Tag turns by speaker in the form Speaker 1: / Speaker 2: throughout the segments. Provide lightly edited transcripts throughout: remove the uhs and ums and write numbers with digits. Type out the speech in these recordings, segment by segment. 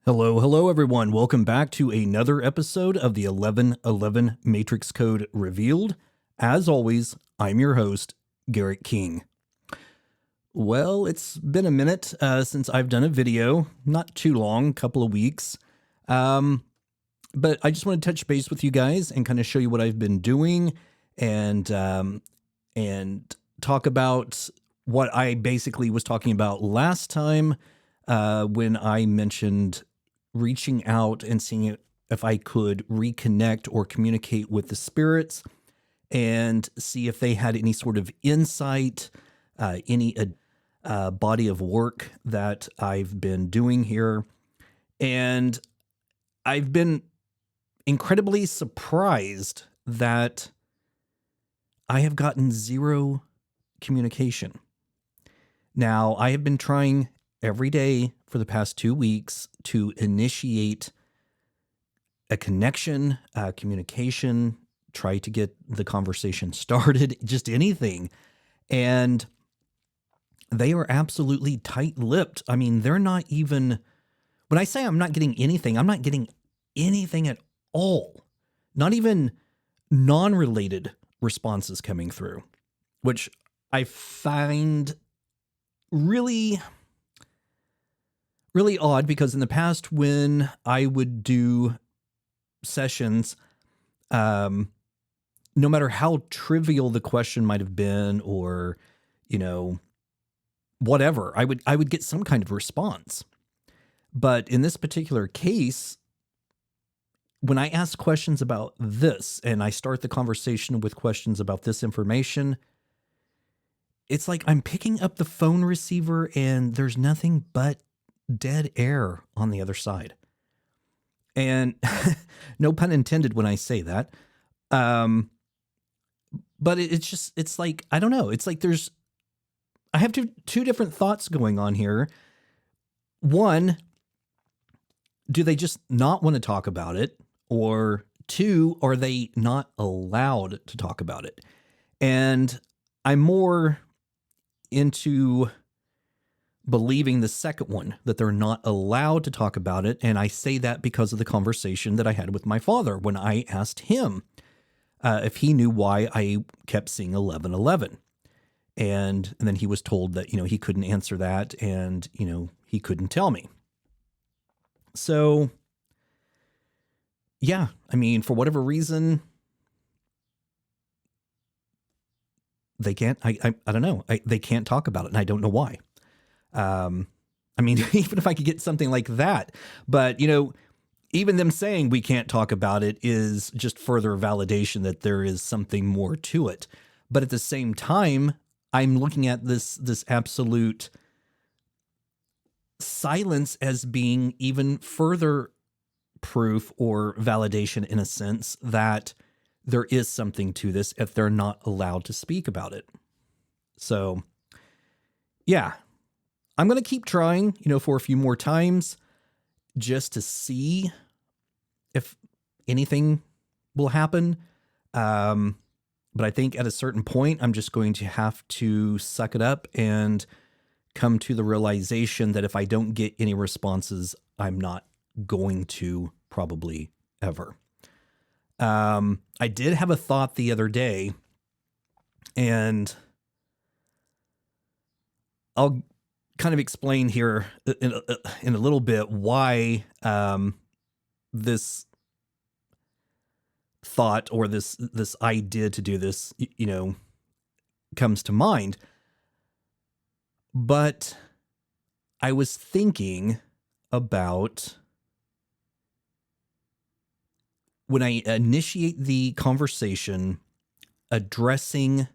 Speaker 1: Hello, everyone. Welcome back to another episode of the 1111 Matrix Code Revealed. As always, I'm your host, Garrett King. Well, it's been a minute since I've done a video, not too long, a couple of weeks. But I just want to touch base with you guys and kind of show you what I've been doing and talk about what I basically was talking about last time when I mentioned reaching out and seeing if I could reconnect or communicate with the spirits and see if they had any sort of insight, any body of work that I've been doing here. And I've been incredibly surprised that I have gotten zero communication. Now, I have been trying every day for the past 2 weeks to initiate a connection, communication, try to get the conversation started, just anything. And they are absolutely tight-lipped. I mean, they're not even, when I say I'm not getting anything, I'm not getting anything at all. Not even non-related responses coming through, which I find really odd, because in the past when I would do sessions, no matter how trivial the question might have been, or, whatever, I would get some kind of response. But in this particular case, when I ask questions about this and I start the conversation with questions about this information, it's like I'm picking up the phone receiver and there's nothing but dead air on the other side. And no pun intended when I say that. But it's like, I don't know. It's like I have two different thoughts going on here. One, do they just not want to talk about it? Or two, are they not allowed to talk about it? And I'm more into believing the second one, that they're not allowed to talk about it. And I say that because of the conversation that I had with my father when I asked him if he knew why I kept seeing 1111. And then he was told that, he couldn't answer that, and, he couldn't tell me. So, yeah, I mean, for whatever reason, they can't, I don't know. They can't talk about it, and I don't know why. I mean, even if I could get something like that, but, even them saying we can't talk about it is just further validation that there is something more to it. But at the same time, I'm looking at this absolute silence as being even further proof or validation, in a sense, that there is something to this if they're not allowed to speak about it. So, yeah. I'm going to keep trying, for a few more times just to see if anything will happen. But I think at a certain point, I'm just going to have to suck it up and come to the realization that if I don't get any responses, I'm not going to probably ever. I did have a thought the other day, and I'll kind of explain here in a little bit why this thought or this idea to do this, comes to mind. But I was thinking about when I initiate the conversation addressing,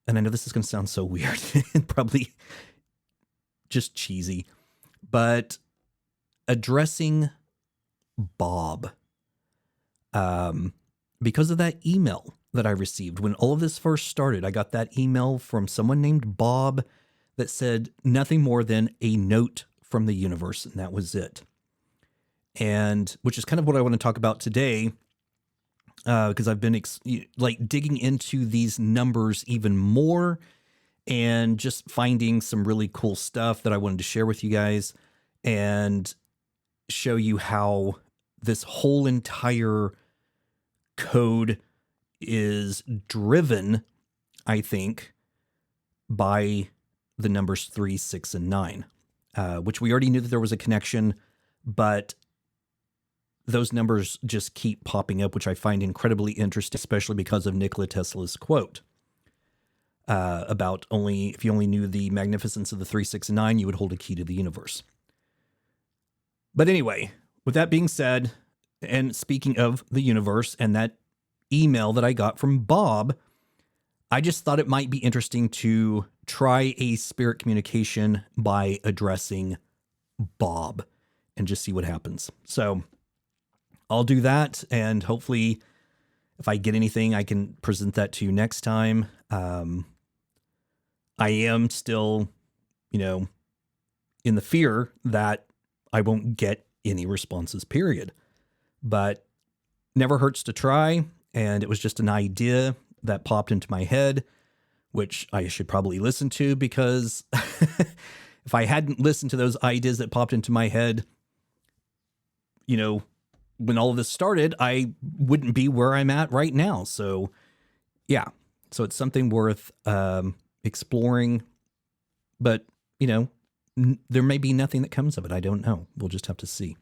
Speaker 1: and I know this is going to sound so weird and probably just cheesy, but addressing Bob, because of that email that I received when all of this first started. I got that email from someone named Bob that said nothing more than a note from the universe, and that was it. And which is kind of what I want to talk about today, because I've been digging into these numbers even more and just finding some really cool stuff that I wanted to share with you guys. And show you how this whole entire code is driven, I think, by the numbers 3, 6, and 9, which we already knew that there was a connection, but those numbers just keep popping up, which I find incredibly interesting, especially because of Nikola Tesla's quote about if you only knew the magnificence of the 3, 6, and 9, you would hold a key to the universe. But anyway, with that being said, and speaking of the universe and that email that I got from Bob, I just thought it might be interesting to try a spirit communication by addressing Bob and just see what happens. So I'll do that, and hopefully if I get anything, I can present that to you next time. I am still, in the fear that I won't get any responses, period. But never hurts to try, and it was just an idea that popped into my head, which I should probably listen to, because if I hadn't listened to those ideas that popped into my head, when all of this started, I wouldn't be where I'm at right now. So yeah, so it's something worth exploring, but there may be nothing that comes of it. I don't know. We'll just have to see.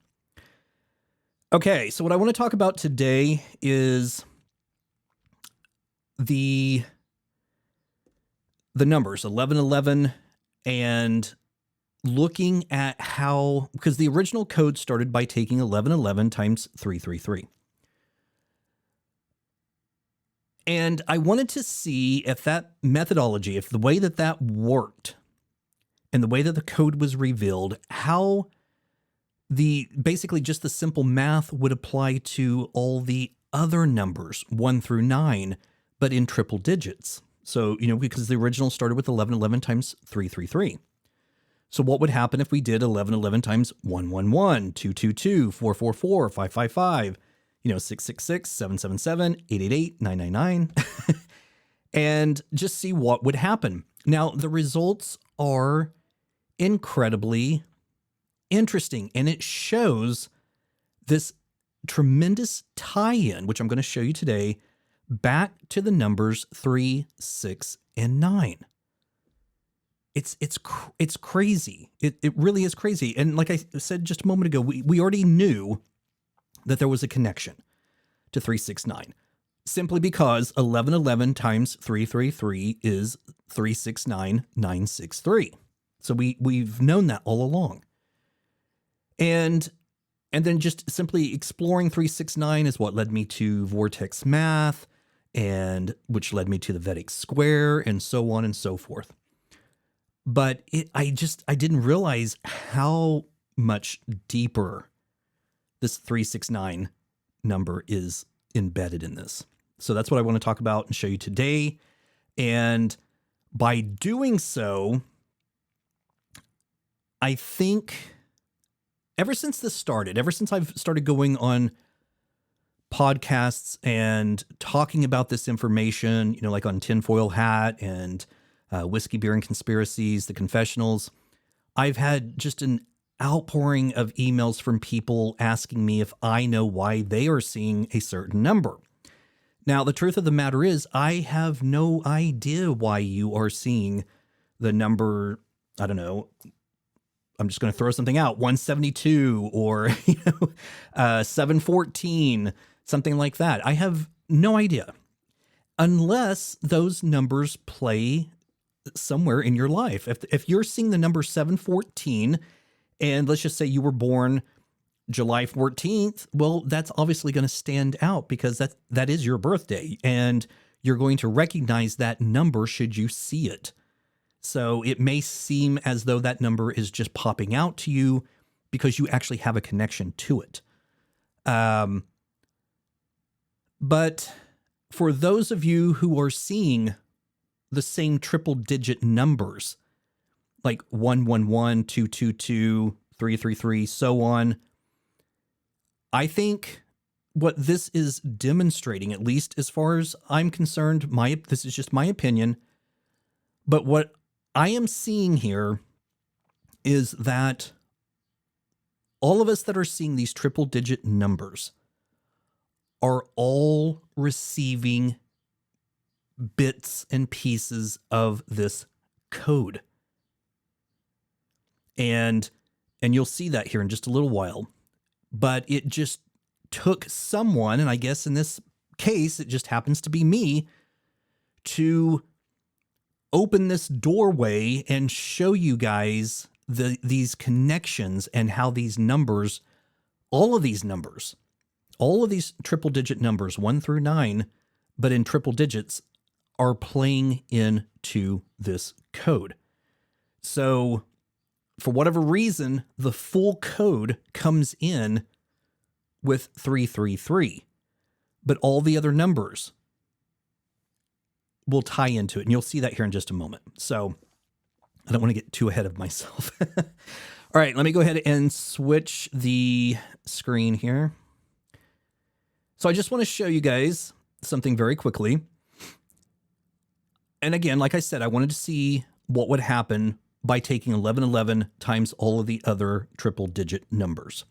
Speaker 1: Okay, so what I want to talk about today is the numbers 1111, and looking at how, because the original code started by taking 1111 times 333. And I wanted to see if that methodology, if the way that worked and the way that the code was revealed, how basically just the simple math would apply to all the other numbers 1 through 9, but in triple digits. So, because the original started with 1111 times 333. So what would happen if we did 1111 times 111, 222, 444, 555, 666, 777, 888, 999, and just see what would happen. Now, the results are incredibly interesting, and it shows this tremendous tie-in, which I'm going to show you today, back to the numbers 3, 6, and 9. It's crazy. It really is crazy. And like I said just a moment ago, we already knew that there was a connection to 369, simply because 1111 times 333 is 369963. So we've known that all along. And then just simply exploring 369 is what led me to vortex math, and which led me to the Vedic square, and so on and so forth. But I didn't realize how much deeper this 369 number is embedded in this. So that's what I want to talk about and show you today. And by doing so, I think ever since this started, ever since I've started going on podcasts and talking about this information, like on Tinfoil Hat and Whiskey, Beer, and Conspiracies, The Confessionals, I've had just an outpouring of emails from people asking me if I know why they are seeing a certain number. Now, the truth of the matter is, I have no idea why you are seeing the number, I don't know, I'm just going to throw something out, 172 or 714, something like that. I have no idea, unless those numbers play somewhere in your life. If you're seeing the number 714, and let's just say you were born July 14th, well, that's obviously going to stand out because that is your birthday, and you're going to recognize that number should you see it. So it may seem as though that number is just popping out to you because you actually have a connection to it. But for those of you who are seeing the same triple digit numbers, like 111, 222, 333, so on, I think what this is demonstrating, at least as far as I'm concerned, this is just my opinion, but what I am seeing here is that all of us that are seeing these triple digit numbers are all receiving bits and pieces of this code. And you'll see that here in just a little while. But it just took someone, and I guess in this case, it just happens to be me, to open this doorway and show you guys these connections and how these numbers, all of these triple digit numbers, 1 through 9, but in triple digits, are playing into this code. So for whatever reason, the full code comes in with 333, but all the other numbers will tie into it. And you'll see that here in just a moment. So I don't want to get too ahead of myself. All right, let me go ahead and switch the screen here. So I just want to show you guys something very quickly. And again, like I said, I wanted to see what would happen by taking 1111 times all of the other triple digit numbers.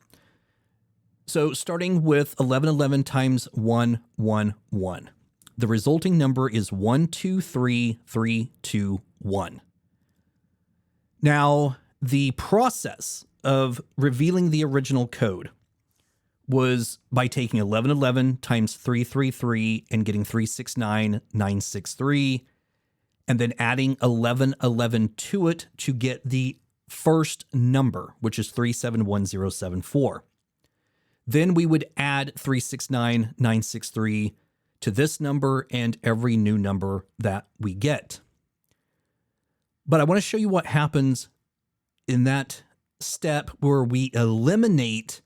Speaker 1: So starting with 1111 times 111, the resulting number is 123321. Now, the process of revealing the original code was by taking 1111 times 333 and getting 369963, and then adding 1111 to it to get the first number, which is 371074. Then we would add 369963 to this number and every new number that we get. But I want to show you what happens in that step where we eliminate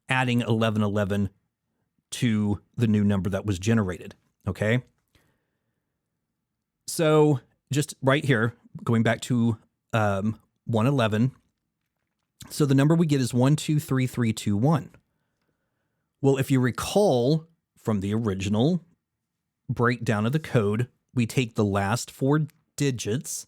Speaker 1: adding 1111 to the new number that was generated, okay? So just right here, going back to 111, so the number we get is 123321. Well, if you recall from the original breakdown of the code, we take the last 4 digits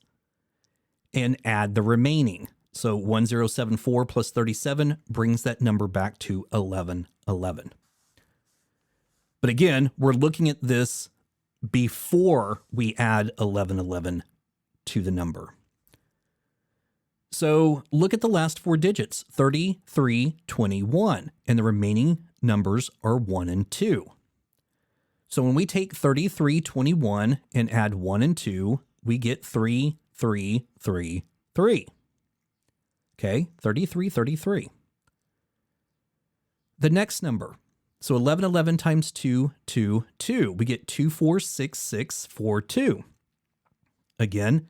Speaker 1: and add the remaining. So 1074 plus 37 brings that number back to 1111. But again, we're looking at this before we add 1111 to the number. So look at the last 4 digits, 3321, and the remaining numbers are 1 and 2. So when we take 3321 and add 1 and 2, we get 3333. Okay, 3333. The next number, so 1111 times 2, 2, 2. We get 246642. Again,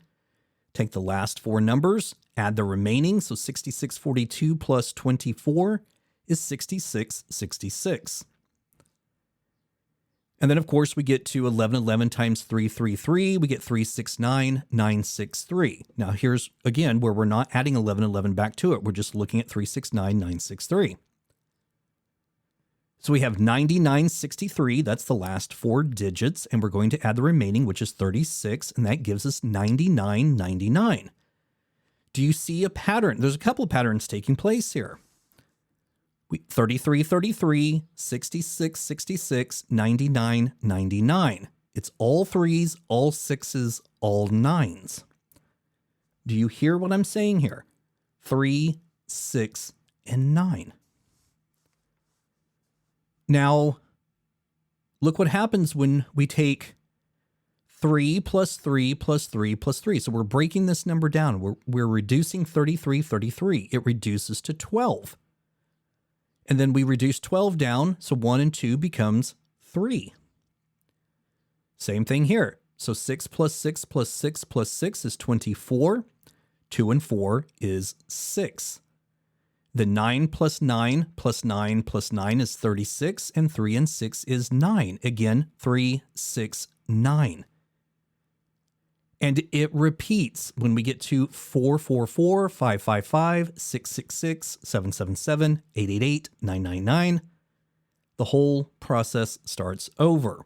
Speaker 1: take the last 4 numbers, add the remaining, so 6642 plus 24 is 6666. And then, of course, we get to 1111 times 333. We get 369963. Now, here's, again, where we're not adding 1111 back to it. We're just looking at 369963. So we have 9963. That's the last 4 digits. And we're going to add the remaining, which is 36. And that gives us 9999. Do you see a pattern? There's a couple of patterns taking place here. 33, 33, 66, 66, 99, 99. It's all 3s, all 6s, all 9s. Do you hear what I'm saying here? 3, 6, and 9. Now, look what happens when we take 3 plus 3 plus 3 plus 3. So we're breaking this number down. We're reducing 33, 33. It reduces to 12. And then we reduce 12 down, so 1 and 2 becomes 3. Same thing here. So 6 plus 6 plus 6 plus 6 is 24. 2 and 4 is 6. The 9 plus 9 plus 9 plus 9 is 36, and 3 and 6 is 9. Again, 3, 6, 9. And it repeats when we get to 444, 555, 666, 777, 888, 999. The whole process starts over.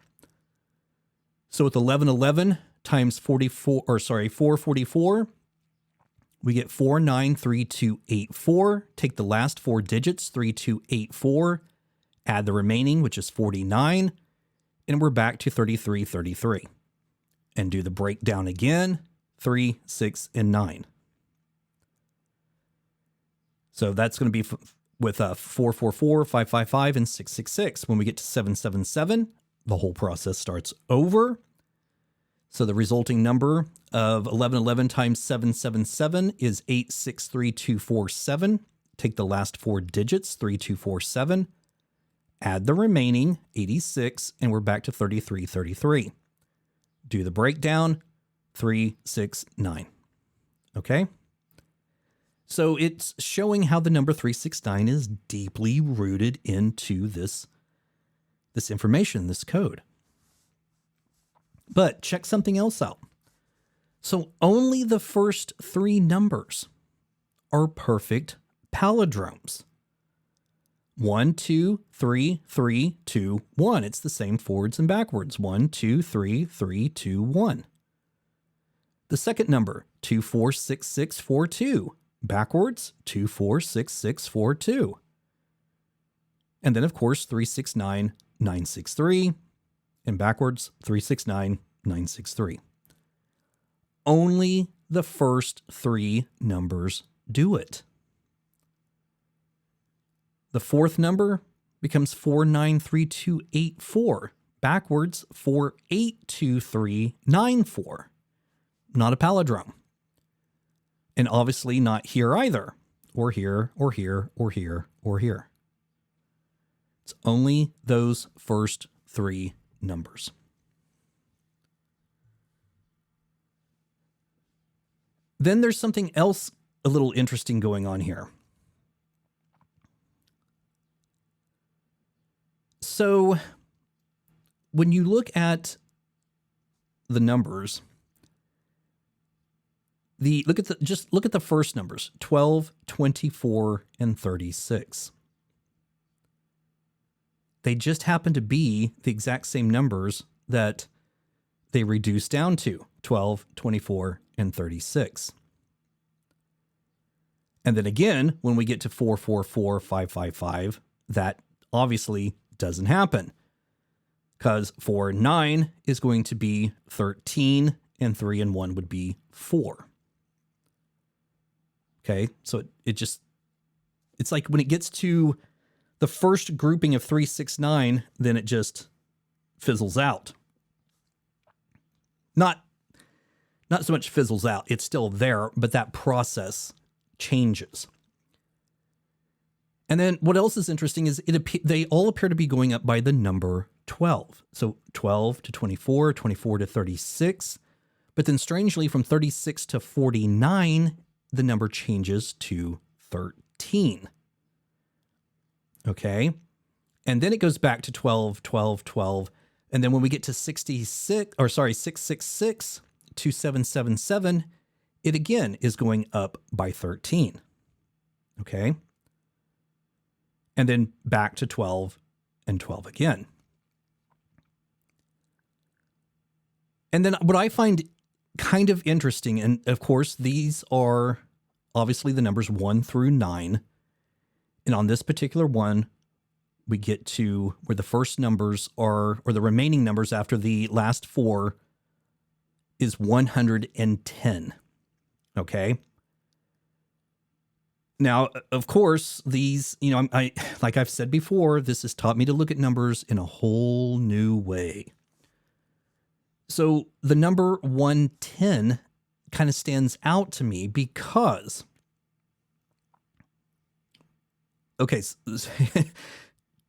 Speaker 1: So with 1111 times 444, we get 493284. Take the last four digits, 3284, add the remaining, which is 49, and we're back to 3333. And do the breakdown again, 3, 6, and 9. So that's going to be with 444, 555, and 666. When we get to 777, the whole process starts over. So the resulting number of 1111 times 777 is 863247. Take the last four digits, 3247, add the remaining, 86, and we're back to 3333. Do the breakdown, 3, 6, 9. Okay? So it's showing how the number 369 is deeply rooted into this information, this code. But check something else out. So only the first three numbers are perfect palindromes. 1, 2, 3, 3, 2, 1. It's the same forwards and backwards. 1, 2, 3, 3, 2, 1. The second number, 2, 4, 6, 6, 4, 2. Backwards, 2, 4, 6, 6, 4, 2. And then, of course, 3, 6, 9, 9, 6, 3. And backwards, 3, 6, 9, 9, 6, 3. Only the first three numbers do it. The fourth number becomes 493284. Backwards, 482394. Not a palindrome. And obviously not here either. Or here, or here, or here, or here. It's only those first three numbers. Then there's something else a little interesting going on here. So when you look at the numbers, look at the first numbers, 12, 24, and 36. They just happen to be the exact same numbers that they reduce down to, 12, 24, and 36. And then again, when we get to 444, 555, that obviously doesn't happen, because 4 and 9 is going to be 13, and 3 and 1 would be 4. Okay, so it's like when it gets to the first grouping of 3, 6, 9, then it just fizzles out. Not so much fizzles out, it's still there, but that process changes. And then what else is interesting is they all appear to be going up by the number 12. So 12 to 24, 24 to 36. But then strangely, from 36 to 49, the number changes to 13. Okay? And then it goes back to 12, 12, 12. And then when we get to 666, 2777, it again is going up by 13. Okay? And then back to 12 and 12 again. And then what I find kind of interesting, and of course, these are obviously the numbers 1 through 9. And on this particular one, we get to where the first numbers are, or the remaining numbers after the last four is 110. Okay? Now, of course, these, I like I've said before, this has taught me to look at numbers in a whole new way. So the number 110 kind of stands out to me because, okay,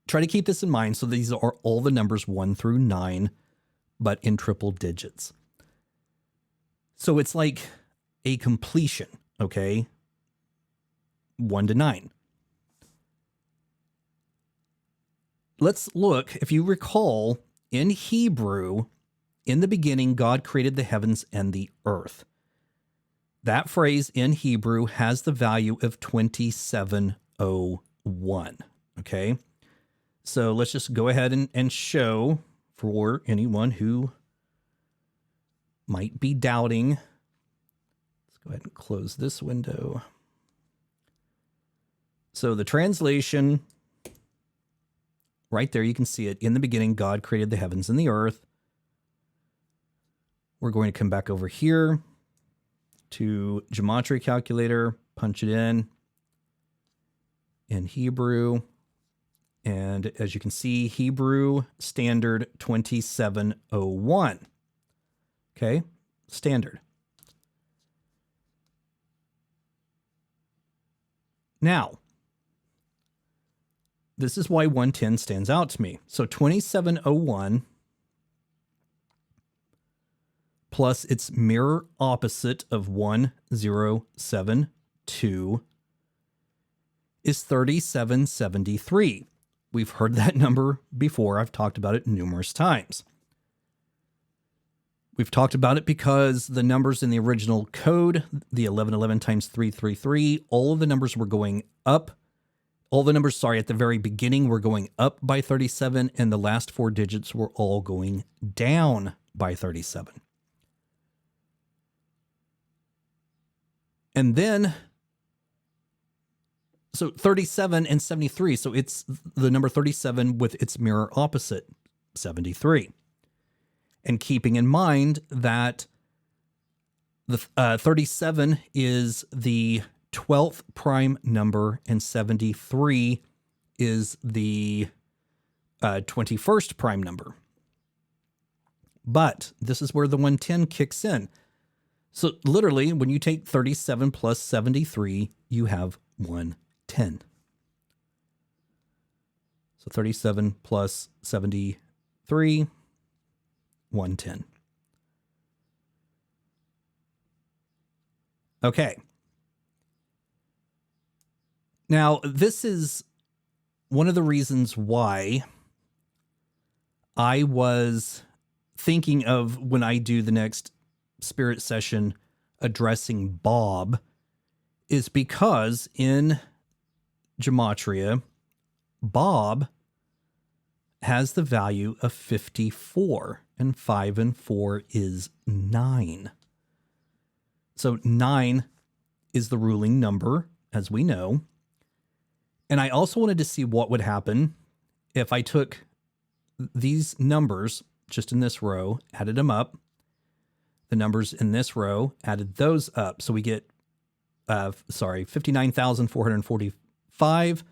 Speaker 1: try to keep this in mind. So these are all the numbers 1 through 9, but in triple digits. So it's like a completion, okay? 1 to 9. Let's look, if you recall, in Hebrew, in the beginning, God created the heavens and the earth. That phrase in Hebrew has the value of 2701, okay? So let's just go ahead and show for anyone who might be doubting. Let's Go ahead and close this window. So the translation, right there, you can see it. In the beginning, God created the heavens and the earth. We're going to come back over here to Gematria calculator, punch it in Hebrew. And as you can see, Hebrew standard 2701. Okay, standard. Now, this is why 110 stands out to me. So 2701 plus its mirror opposite of 1072 is 3773. We've heard that number before. I've talked about it numerous times. We've talked about it because the numbers in the original code, the 1111 times 333, all of the numbers were going up. All the numbers, at the very beginning were going up by 37, and the last four digits were all going down by 37. And then, so 37 and 73, so it's the number 37 with its mirror opposite, 73. And keeping in mind that the 37 is the 12th prime number and 73 is the 21st prime number. But this is where the 110 kicks in. So literally, when you take 37 plus 73, you have 110. So 37 plus 73, 110. Okay. Now, this is one of the reasons why I was thinking of, when I do the next spirit session addressing Bob, is because in Gematria, Bob has the value of 54, and 5 and 4 is 9. So 9 is the ruling number, as we know. And I also wanted to see what would happen if I took these numbers just in this row, added them up, the numbers in this row, added those up. So we get, 59,445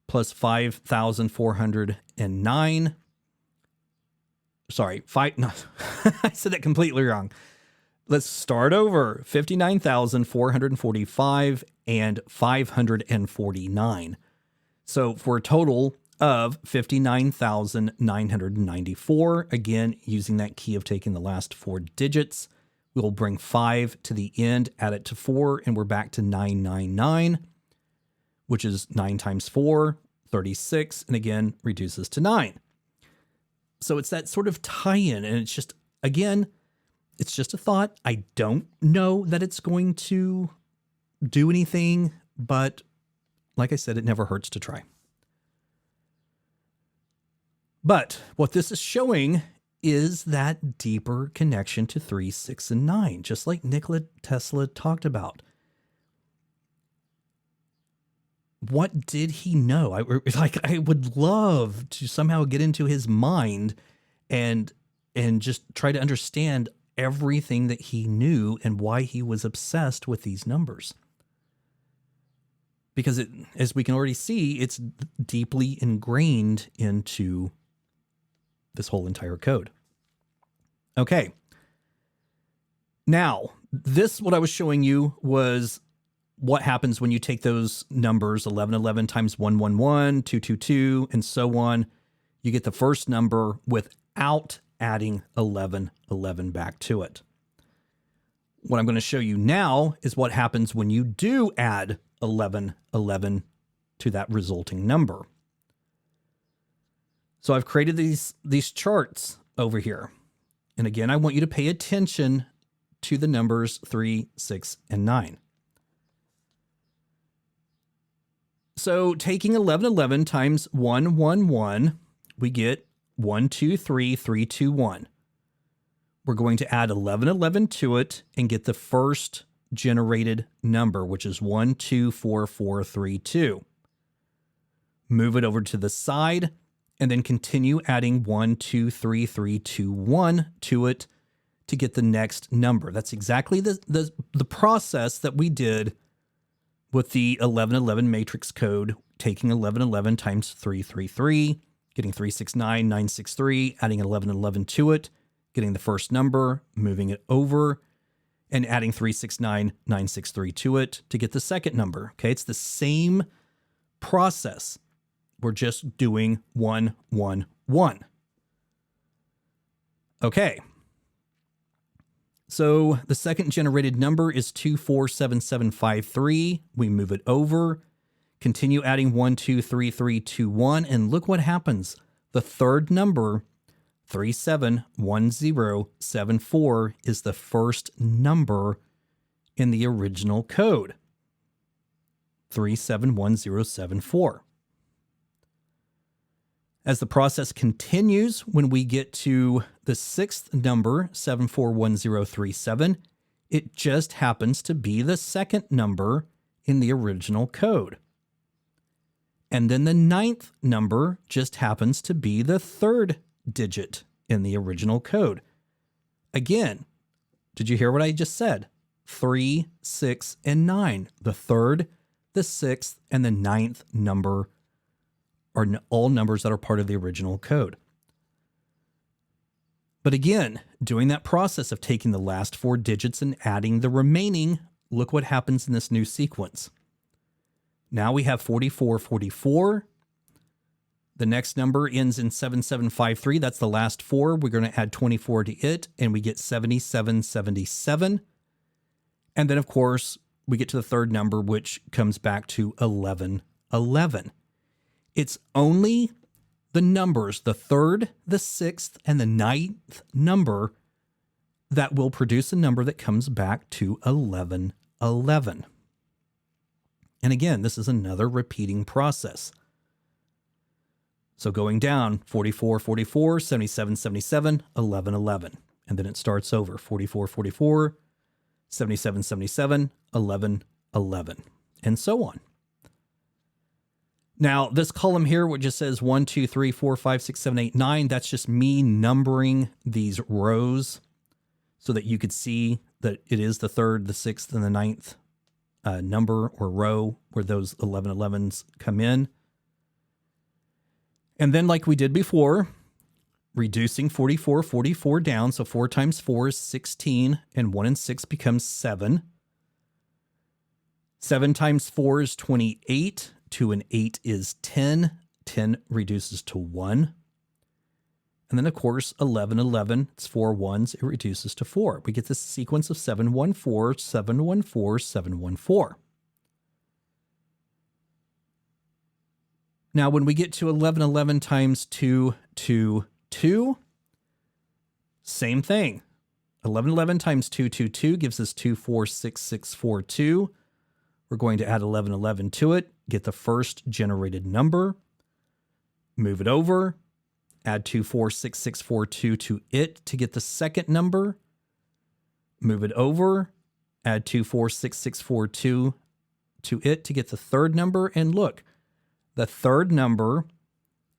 Speaker 1: plus 5,409. No, I said that completely wrong. Let's start over. 59,445 and 549. So for a total of 59,994. Again, using that key of taking the last four digits, we will bring 5 to the end, add it to 4, and we're back to 999, which is 9 times 4, 36, and again, reduces to 9. So it's that sort of tie-in, and it's just, again, it's just a thought. I don't know that it's going to do anything, but like I said, it never hurts to try. But what this is showing is that deeper connection to 3, 6, and 9, just like Nikola Tesla talked about. What did he know? I would love to somehow get into his mind and just try to understand everything that he knew and why he was obsessed with these numbers. Because as we can already see, it's deeply ingrained into this whole entire code. Okay. Now, what I was showing you was what happens when you take those numbers, 1111 times 111, 222, and so on. You get the first number without adding 1111 back to it. What I'm going to show you now is what happens when you do add 1111 to that resulting number. So I've created these charts over here. And again, I want you to pay attention to the numbers 3, 6, and 9. So taking 1111 times 111, we get 123321. We're going to add 1111 to it and get the first generated number, which is 124432. Move it over to the side, and then continue adding 123321 to it to get the next number. That's exactly the process that we did with the 1111 matrix code, taking 1111 times 333, getting 369963, adding 1111 to it, getting the first number, moving it over, and adding 369963 to it to get the second number. Okay, it's the same process. We're just doing 111. Okay. So the second generated number is 247753. We move it over, continue adding 123321, and look what happens. The third number, 371074, is the first number in the original code. 371074. As the process continues, when we get to the sixth number, 741037, it just happens to be the second number in the original code. And then the ninth number just happens to be the third digit in the original code. Again, did you hear what I just said? 3, 6, and 9. The third, the sixth, and the ninth number are all numbers that are part of the original code. But again, doing that process of taking the last 4 digits and adding the remaining, look what happens in this new sequence. Now we have 4444. The next number ends in 7753. That's the last 4. We're going to add 24 to it, and we get 7777. And then, of course, we get to the third number, which comes back to 1111. It's only the numbers, the third, the sixth, and the ninth number that will produce a number that comes back to 1111. And again, this is another repeating process. So going down, 44, 44, 77, 77, 11, 11. And then it starts over, 44, 44, 77, 77, 11, 11, and so on. Now, this column here, which just says 1, 2, 3, 4, 5, 6, 7, 8, 9, that's just me numbering these rows so that you could see that it is the third, the sixth, and the ninth number or row where those 1111s come in. And then, like we did before, reducing 44, 44 down. So 4 times 4 is 16, and 1 and 6 becomes 7. 7 times 4 is 28. 2 and 8 is 10. 10 reduces to 1. And then, of course, 11, 11, it's 4 ones. It reduces to 4. We get this sequence of 714, 714, 714. Now, when we get to 1111 times 2, 2, 2, same thing. 1111 times 2, 2, 2 gives us 2, 4, 6, 6, 4, 2. We're going to add 1111 to it, get the first generated number, move it over, add 2, 4, 6, 6, 4, 2 to it to get the second number, move it over, add 2, 4, 6, 6, 4, 2 to it to get the third number, and look, the third number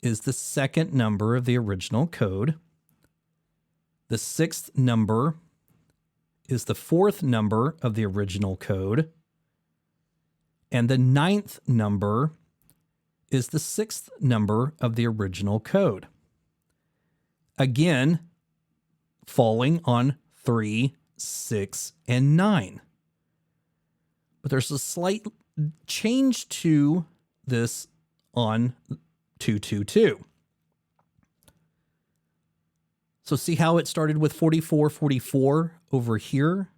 Speaker 1: is the second number of the original code. The sixth number is the fourth number of the original code. And the ninth number is the sixth number of the original code. Again, falling on 3, 6, and 9. But there's a slight change to this on 222. So see how it started with 44, 44 over here,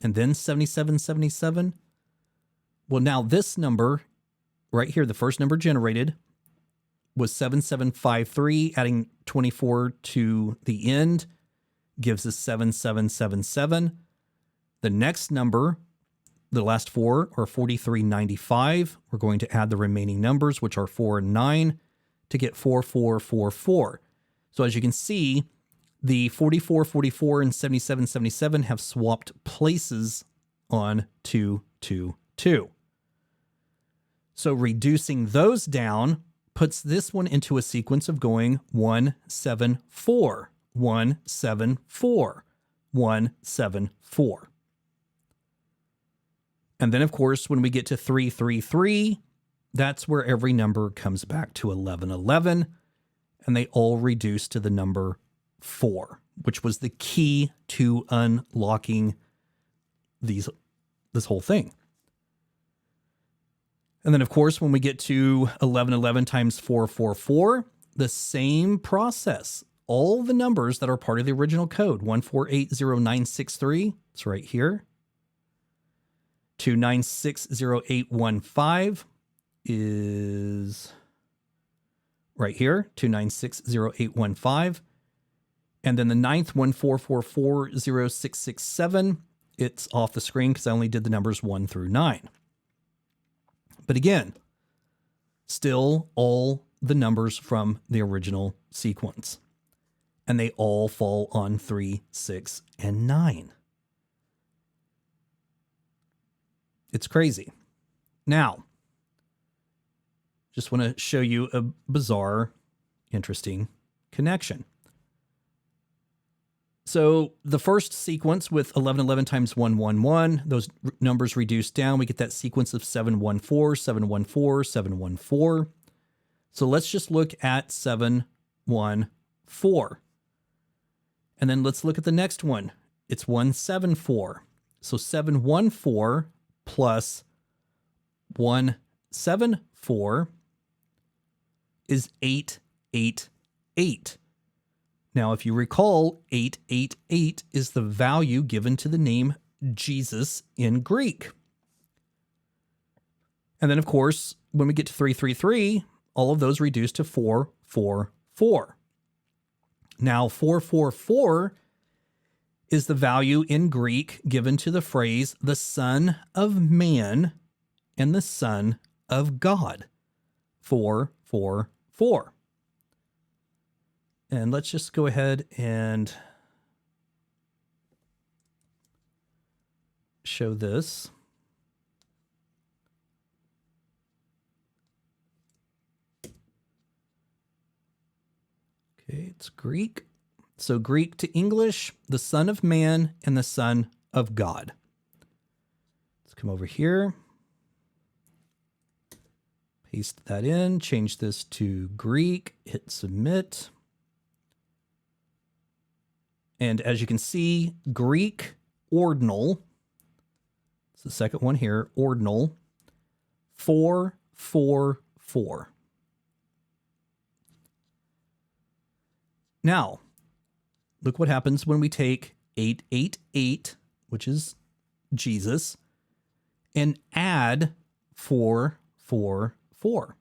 Speaker 1: and then 77, 77? Well, now this number right here, the first number generated, was 7753. Adding 24 to the end gives us 7777. The next number, the last 4, are 4395. We're going to add the remaining numbers, which are 4 and 9, to get 4444. So as you can see, the 4444 and 7777 have swapped places on 2, 2, 2. So reducing those down puts this one into a sequence of going 1, 7, 4, 1, 7, 4, 1, 7, 4. And then, of course, when we get to 3, 3, 3, that's where every number comes back to 11, 11, and they all reduce to the number 4, which was the key to unlocking this whole thing. And then, of course, when we get to 11, 11 times 4, 4, 4, the same process. All the numbers that are part of the original code, 1480963, it's right here. 2960815 is right here, 2960815. And then the ninth, 1444067, it's off the screen because I only did the numbers 1 through 9. But again, still all the numbers from the original sequence. And they all fall on 3, 6, and 9. It's crazy. Now, just want to show you a bizarre, interesting connection. So the first sequence with 1111 times 111, those numbers reduce down. We get that sequence of 714, 714, 714. So let's just look at 714. And then let's look at the next one. It's 174. So 714 plus 174 is 888. Now, if you recall, 888 is the value given to the name Jesus in Greek. And then, of course, when we get to 333, all of those reduce to 444. Now, 444 is the value in Greek given to the phrase the Son of Man and the Son of God. 444. And let's just go ahead and show this. Okay, it's Greek. So Greek to English, the Son of Man and the Son of God. Let's come over here. Paste that in, change this to Greek, hit submit. And as you can see, Greek ordinal, it's the second one here, ordinal, 444. Now, look what happens when we take 888, which is Jesus, and add 444.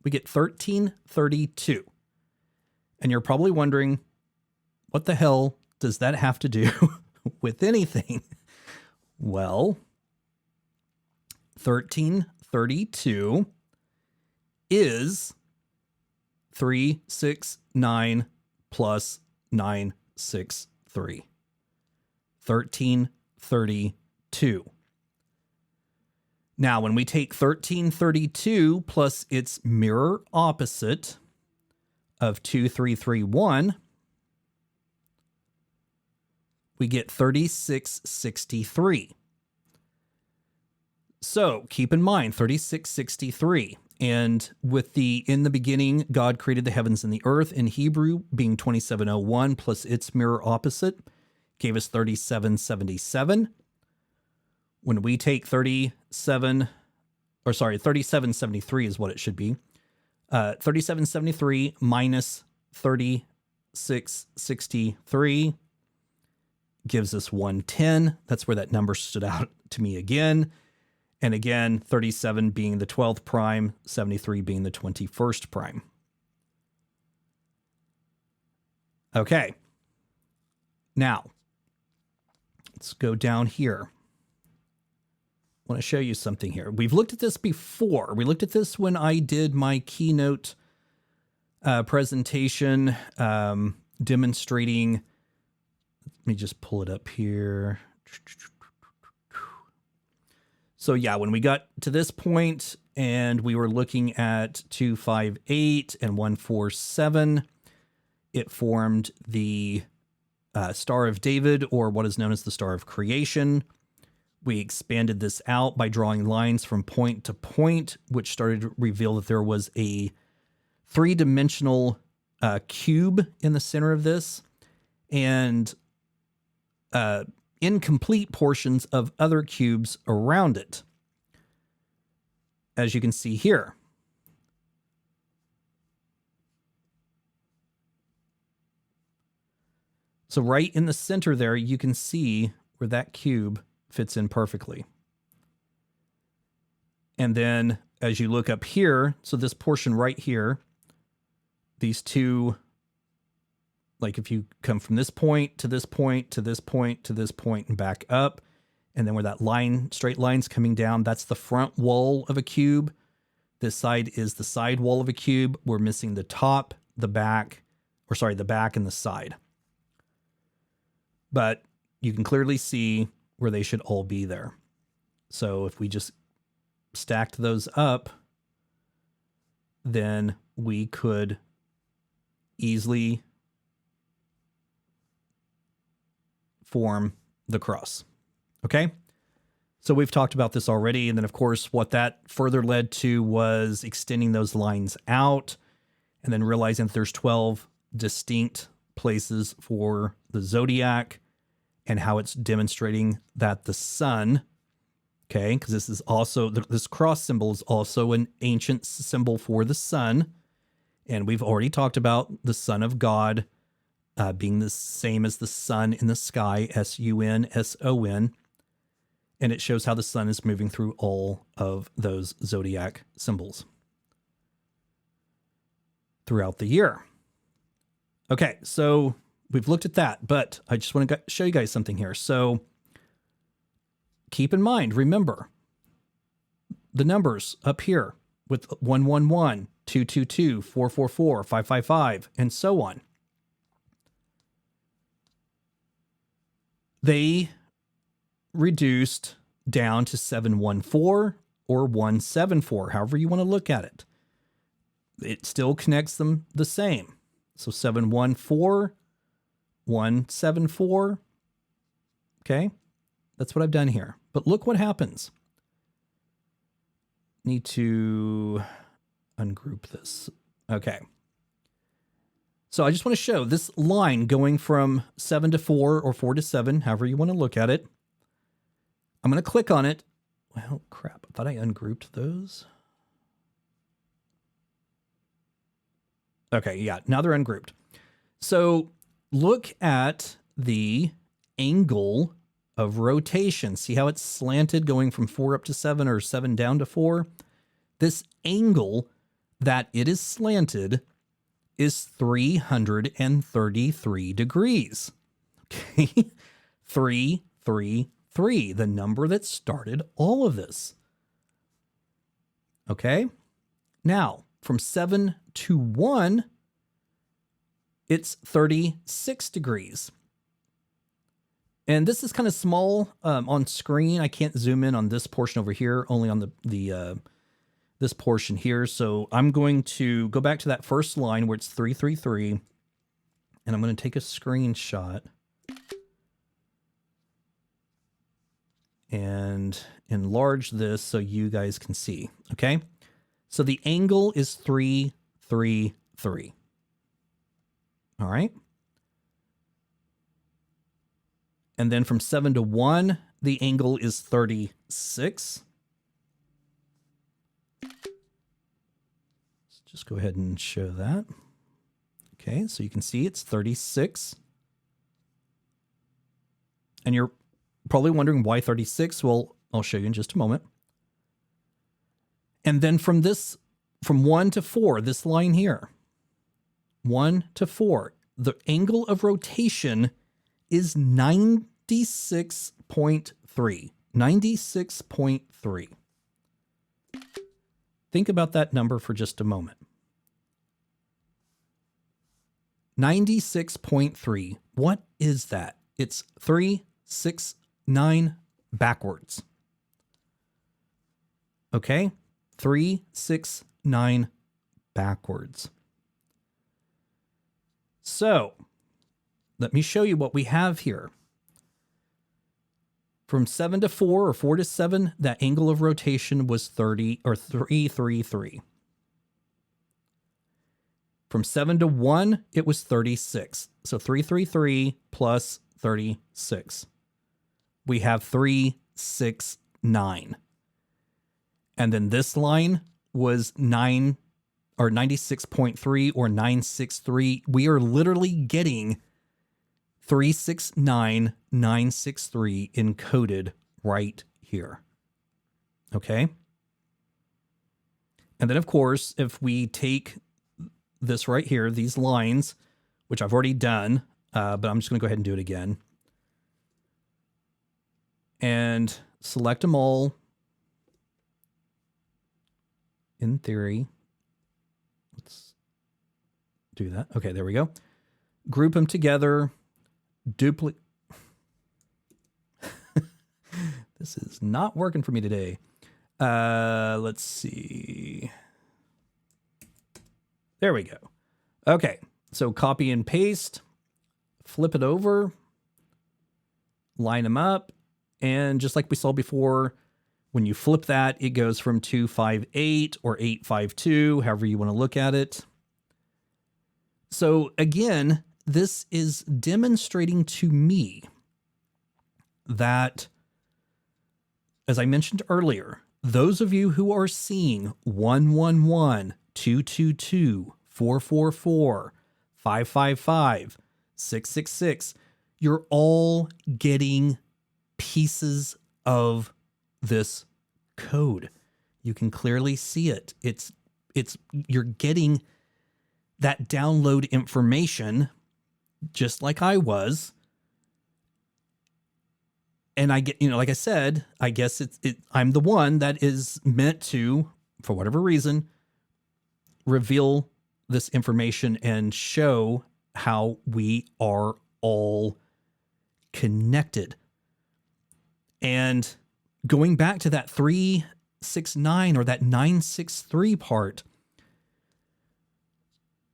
Speaker 1: We get 1332. And you're probably wondering, what the hell does that have to do with anything? Well, 1332 is 369 plus 963. 1332. Now, when we take 1332 plus its mirror opposite of 2331, we get 3663. So keep in mind, 3663. And with the in the beginning, God created the heavens and the earth in Hebrew being 2701 plus its mirror opposite gave us 3777. When we take 3773 is what it should be. 3773 minus 3663 gives us 110. That's where that number stood out to me again. And again, 37 being the 12th prime, 73 being the 21st prime. Okay. Now, let's go down here. I want to show you something here. We've looked at this before. We looked at this when I did my keynote presentation demonstrating. Let me just pull it up here. So yeah, when we got to this point and we were looking at 258 and 147, it formed the Star of David, or what is known as the Star of Creation. We expanded this out by drawing lines from point to point, which started to reveal that there was a three-dimensional cube in the center of this, and incomplete portions of other cubes around it, as you can see here. So right in the center there, you can see where that cube fits in perfectly. And then as you look up here, so this portion right here, these two, like if you come from this point to this point to this point to this point and back up, and then where that line, straight line's coming down, that's the front wall of a cube. This side is the side wall of a cube. We're missing the top, the back, or sorry, the back and the side. But you can clearly see where they should all be there. So if we just stacked those up, then we could easily form the cross. Okay? So we've talked about this already. And then, of course, what that further led to was extending those lines out and then realizing that there's 12 distinct places for the zodiac and how it's demonstrating that the sun, okay, because this is also, this cross symbol is also an ancient symbol for the sun. And we've already talked about the Son of God being the same as the sun in the sky, S-U-N-S-O-N. And it shows how the sun is moving through all of those zodiac symbols throughout the year. Okay, so we've looked at that, but I just want to show you guys something here. So keep in mind, remember, the numbers up here with 111, 222, 444, 555, and so on. They reduced down to 714 or 174, however you want to look at it. It still connects them the same. So 714, 174. Okay, that's what I've done here. But look what happens. Need to ungroup this. Okay. So I just want to show this line going from 7 to 4 or 4 to 7, however you want to look at it. I'm going to click on it. Well, crap. I thought I ungrouped those. Okay, yeah, now they're ungrouped. So look at the angle of rotation. See how it's slanted going from 4 up to 7 or 7 down to 4? This angle that it is slanted is 333 degrees. Okay, 333, the number that started all of this. Okay, now from 7 to 1, it's 36 degrees. And this is kind of small on screen. I can't zoom in on this portion over here, only on the this portion here. So I'm going to go back to that first line where it's 333, and I'm going to take a screenshot and enlarge this so you guys can see. Okay, so the angle is 333. All right. And then from 7 to 1, the angle is 36. Let's just go ahead and show that. Okay, so you can see it's 36. And you're probably wondering why 36. Well, I'll show you in just a moment. And then from 1 to 4, this line here, 1 to 4, the angle of rotation is 96.3. 96.3. Think about that number for just a moment. 96.3. What is that? It's 369 backwards. Okay? 3, 6, 9 backwards. So let me show you what we have here. From 7 to 4 or 4 to 7, that angle of rotation was 30 or 3, 3, 3. From 7 to 1, it was 36. So 3, 3, 3 plus 36. We have 3, 6, 9. And then this line was 9 or 96.3 or 963. We are literally getting 369963 encoded right here. Okay? And then, of course, if we take this right here, these lines, which I've already done, but I'm just going to go ahead and do it again. And select them all. In theory. Let's do that. Okay, there we go. Group them together. Duplicate. This is not working for me today. Let's see. There we go. Okay, so copy and paste. Flip it over. Line them up. And just like we saw before, when you flip that, it goes from 258 or 852, however you want to look at it. So again, this is demonstrating to me that, as I mentioned earlier, those of you who are seeing 111, 222, 444, 555, 666, you're all getting pieces of this code. You can clearly see it. It's you're getting that download information just like I was. And I get, like I said, I guess I'm the one that is meant to, for whatever reason, reveal this information and show how we are all connected. And going back to that 369 or that 963 part,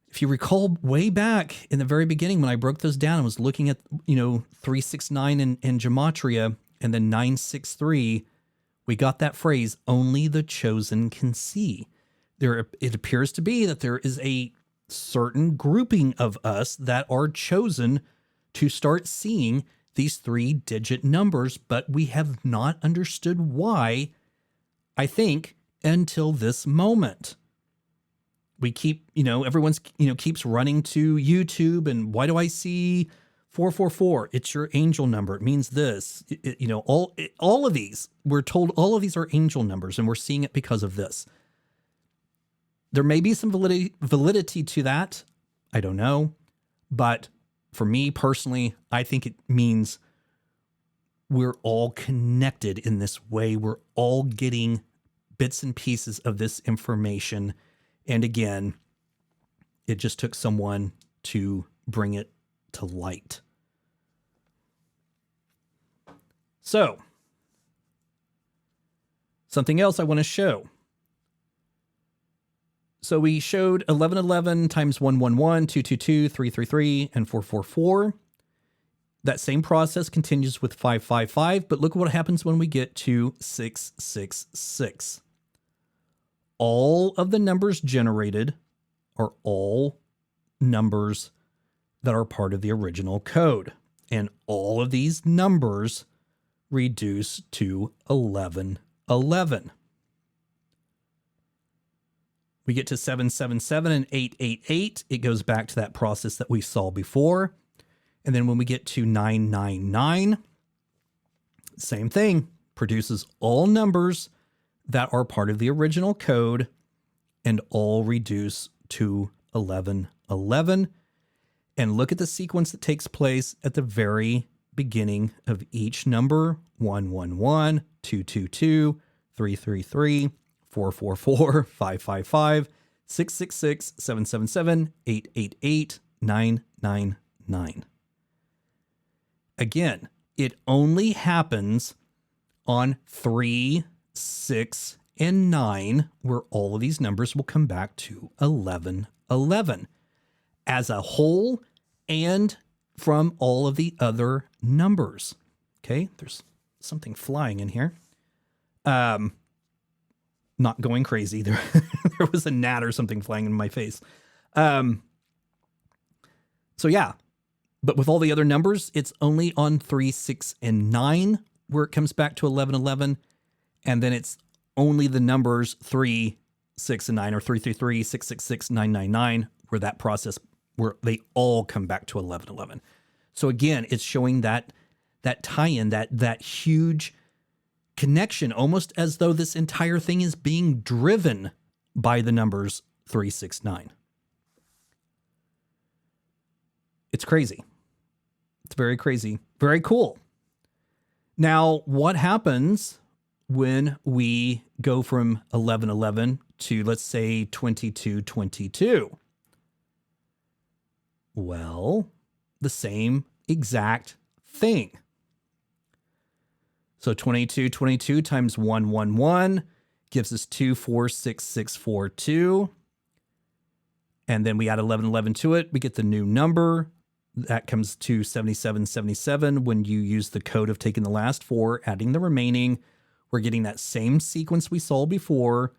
Speaker 1: if you recall way back in the very beginning when I broke those down and was looking at, 369 in Gematria and then 963, we got that phrase, only the chosen can see. It appears to be that there is a certain grouping of us that are chosen to start seeing these 3-digit numbers, but we have not understood why, I think, until this moment. We keep, everyone's, keeps running to YouTube and why do I see 444? It's your angel number. It means this, all of these, we're told all of these are angel numbers and we're seeing it because of this. There may be some validity to that. I don't know. But for me personally, I think it means we're all connected in this way. We're all getting bits and pieces of this information. And again, it just took someone to bring it to light. So, something else I want to show. So we showed 1111 times 111, 222, 333, and 444. That same process continues with 555, but look what happens when we get to 666. All of the numbers generated are all numbers that are part of the original code. And all of these numbers reduce to 1111. We get to 777 and 888. It goes back to that process that we saw before. And then when we get to 999, same thing, produces all numbers that are part of the original code and all reduce to 1111. And look at the sequence that takes place at the very beginning of each number: 111, 222, 333, 444, 555, 666, 777, 888, 999. Again, it only happens on 3, 6, and 9, where all of these numbers will come back to 1111 as a whole and from all of the other numbers. Okay, there's something flying in here. Not going crazy. There was a gnat or something flying in my face. So yeah, but with all the other numbers, it's only on 3, 6, and 9 where it comes back to 1111. And then it's only the numbers 3, 6, and 9, or 333, 666, 999, where that process, where they all come back to 1111. So again, it's showing that tie-in, that huge connection, almost as though this entire thing is being driven by the numbers 3, 6, 9. It's crazy. It's very crazy. Very cool. Now, what happens when we go from 1111 to, let's say, 2222? Well, the same exact thing. So 2222 times 111 gives us 246642. And then we add 1111 to it. We get the new number. That comes to 7777 when you use the code of taking the last 4, adding the remaining. We're getting that same sequence we saw before,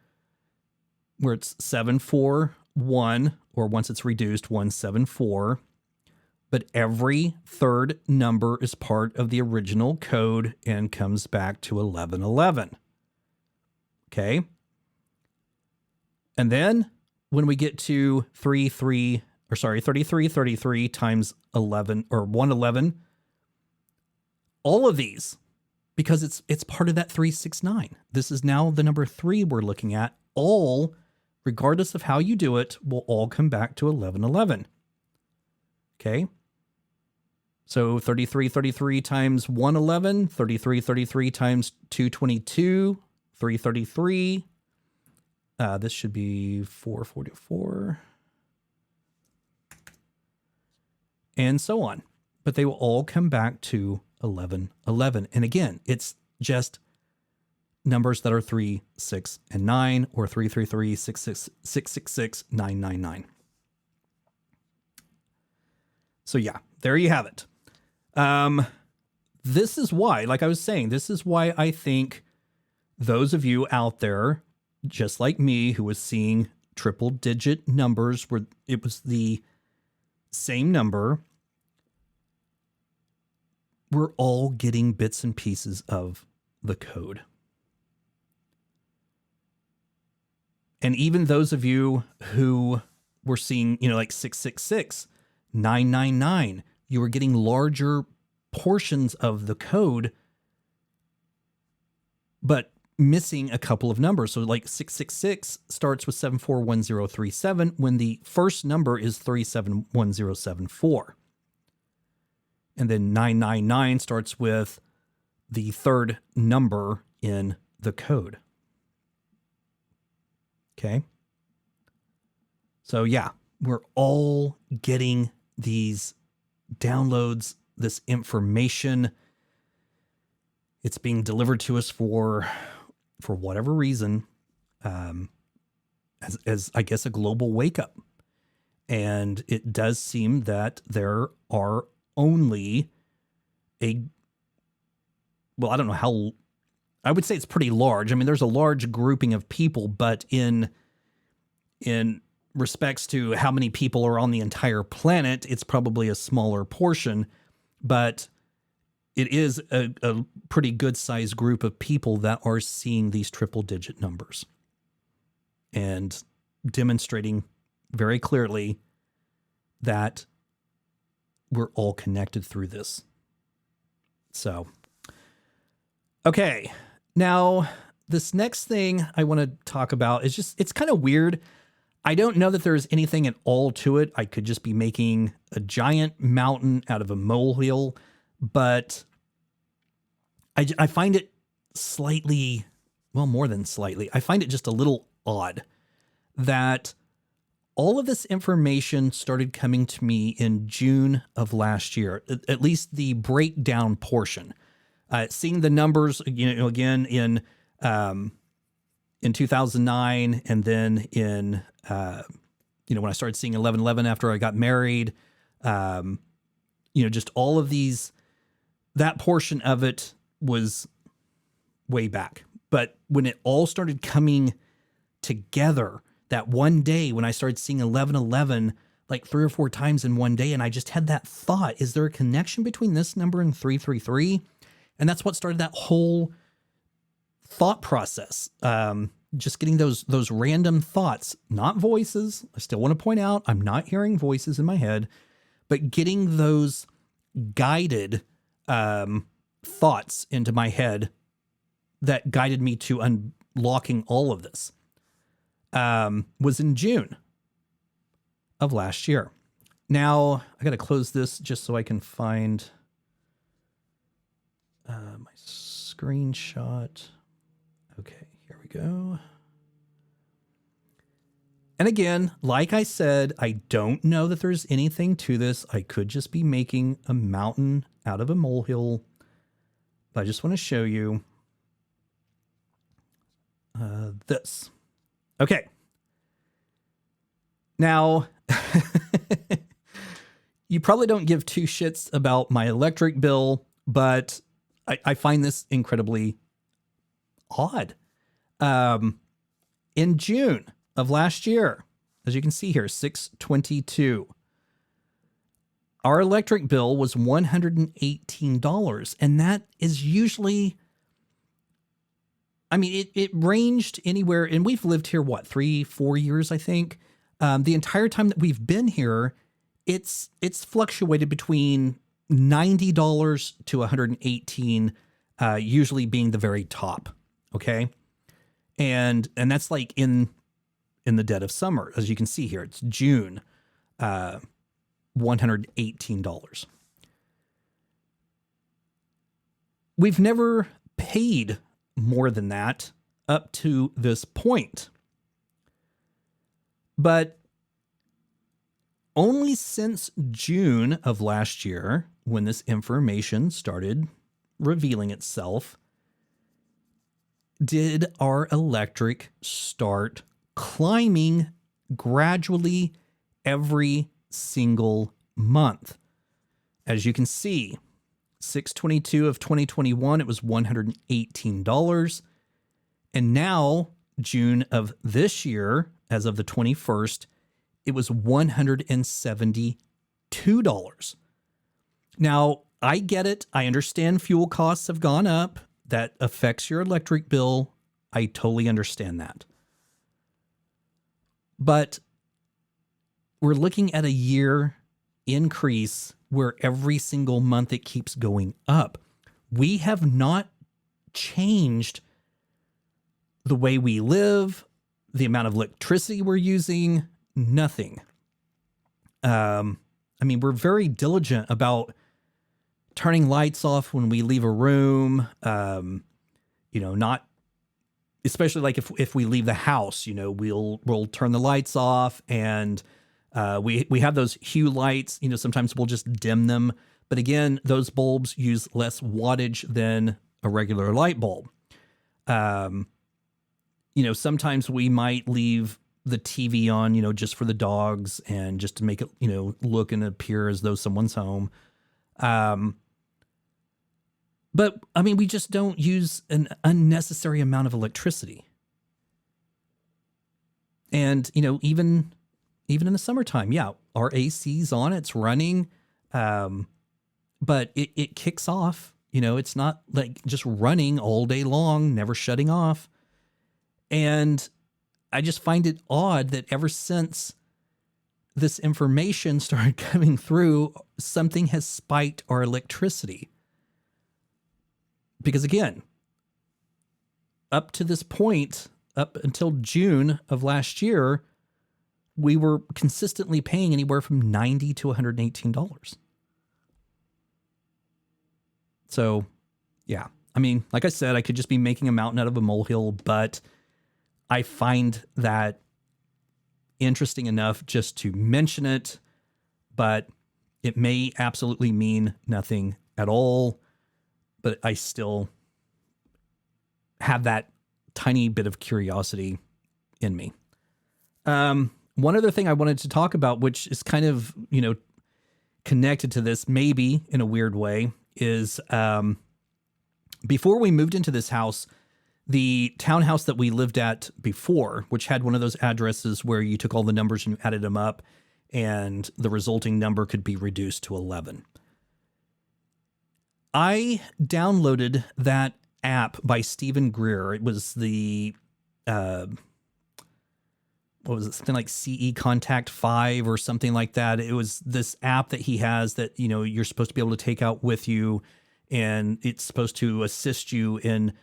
Speaker 1: where it's 741, or once it's reduced, 174. But every third number is part of the original code and comes back to 1111. Okay? And then when we get to 3333 times 11, or 111, all of these, because it's part of that 369. This is now the number 3 we're looking at. All, regardless of how you do it, will all come back to 1111. Okay? So 3333 times 111, 3333 times 222, 333. This should be 444. And so on. But they will all come back to 1111. And again, it's just numbers that are 3, 6, and 9, or 333, 666, 999. So yeah, there you have it. This is why, like I was saying, this is why I think those of you out there, just like me, who was seeing triple digit numbers where it was the same number, we're all getting bits and pieces of the code. And even those of you who were seeing, like 666, 999, you were getting larger portions of the code, but missing a couple of numbers. So like 666 starts with 741037 when the first number is 371074. And then 999 starts with the third number in the code. Okay. So yeah, we're all getting these downloads, this information. It's being delivered to us for whatever reason, as I guess a global wake up. And it does seem that there are only I don't know how, I would say it's pretty large. I mean, there's a large grouping of people, but in respects to how many people are on the entire planet, it's probably a smaller portion, but it is a pretty good sized group of people that are seeing these triple digit numbers and demonstrating very clearly that we're all connected through this. So, okay. Now, this next thing I want to talk about is it's kind of weird. I don't know that there's anything at all to it. I could just be making a giant mountain out of a molehill, but I find it slightly, well, more than slightly, I find it just a little odd that all of this information started coming to me in June of last year, at least the breakdown portion. Seeing the numbers, again, in in 2009, and then in when I started seeing 1111 after I got married, just all of these, that portion of it was way back. But when it all started coming together, that one day when I started seeing 1111 like 3 or 4 times in one day, and I just had that thought, is there a connection between this number and 333? And that's what started that whole thought process. Just getting those random thoughts, not voices. I still want to point out, I'm not hearing voices in my head, but getting those guided thoughts into my head that guided me to unlocking all of this was in June of last year. Now, I got to close this just so I can find my screenshot. Okay, here we go. And again, like I said, I don't know that there's anything to this. I could just be making a mountain out of a molehill. But I just want to show you this. Okay. Now, you probably don't give 2 shits about my electric bill, but I find this incredibly odd. In June of last year, as you can see here, 6/22, our electric bill was $118. And that is usually, I mean, it ranged anywhere, and we've lived here, 3-4 years, I think. The entire time that we've been here, it's fluctuated between $90 to $118, usually being the very top. Okay. And that's like in the dead of summer. As you can see here, it's June, $118. We've never paid more than that up to this point. But only since June of last year, when this information started revealing itself, did our electric start climbing gradually every single month. As you can see, 6/22 of 2021, it was $118. And now, June of this year, as of the 21st, it was $172. Now, I get it. I understand fuel costs have gone up. That affects your electric bill. I totally understand that. But we're looking at a year increase where every single month it keeps going up. We have not changed the way we live, the amount of electricity we're using, nothing. I mean, we're very diligent about turning lights off when we leave a room, not, especially like if we leave the house, we'll turn the lights off, and we have those hue lights, sometimes we'll just dim them. But again, those bulbs use less wattage than a regular light bulb. Sometimes we might leave the TV on, just for the dogs and just to make it, look and appear as though someone's home. But I mean, we just don't use an unnecessary amount of electricity. And, even in the summertime, yeah, our AC's on, it's running. But it kicks off, it's not like just running all day long, never shutting off. And I just find it odd that ever since this information started coming through, something has spiked our electricity. Because again, up to this point, up until June of last year, we were consistently paying anywhere from $90 to $118. So, yeah. I mean, like I said, I could just be making a mountain out of a molehill, but I find that interesting enough just to mention it, but it may absolutely mean nothing at all. But I still have that tiny bit of curiosity in me. One other thing I wanted to talk about, which is kind of, connected to this, maybe in a weird way, is before we moved into this house, the townhouse that we lived at before, which had one of those addresses where you took all the numbers and you added them up, and the resulting number could be reduced to 11. I downloaded that app by Stephen Greer. It was the, what was it? Something like CE Contact 5 or something like that. It was this app that he has that, you're supposed to be able to take out with you, and it's supposed to assist you in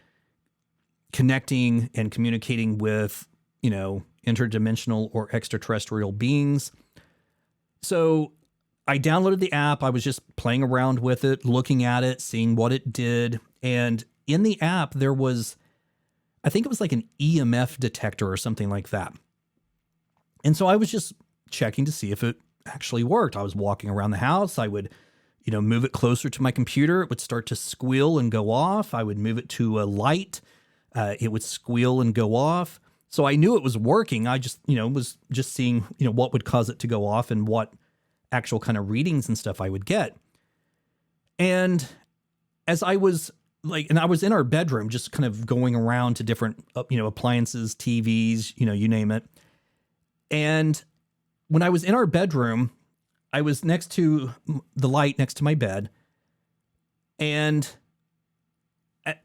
Speaker 1: connecting and communicating with, interdimensional or extraterrestrial beings. So I downloaded the app. I was just playing around with it, looking at it, seeing what it did. And in the app, there was, I think it was like an EMF detector or something like that. And so I was just checking to see if it actually worked. I was walking around the house. I would, move it closer to my computer. It would start to squeal and go off. I would move it to a light. It would squeal and go off. So I knew it was working. I just, was just seeing, what would cause it to go off and what actual kind of readings and stuff I would get. And as I was and I was in our bedroom, just kind of going around to different, appliances, TVs, you name it. And when I was in our bedroom, I was next to the light next to my bed. And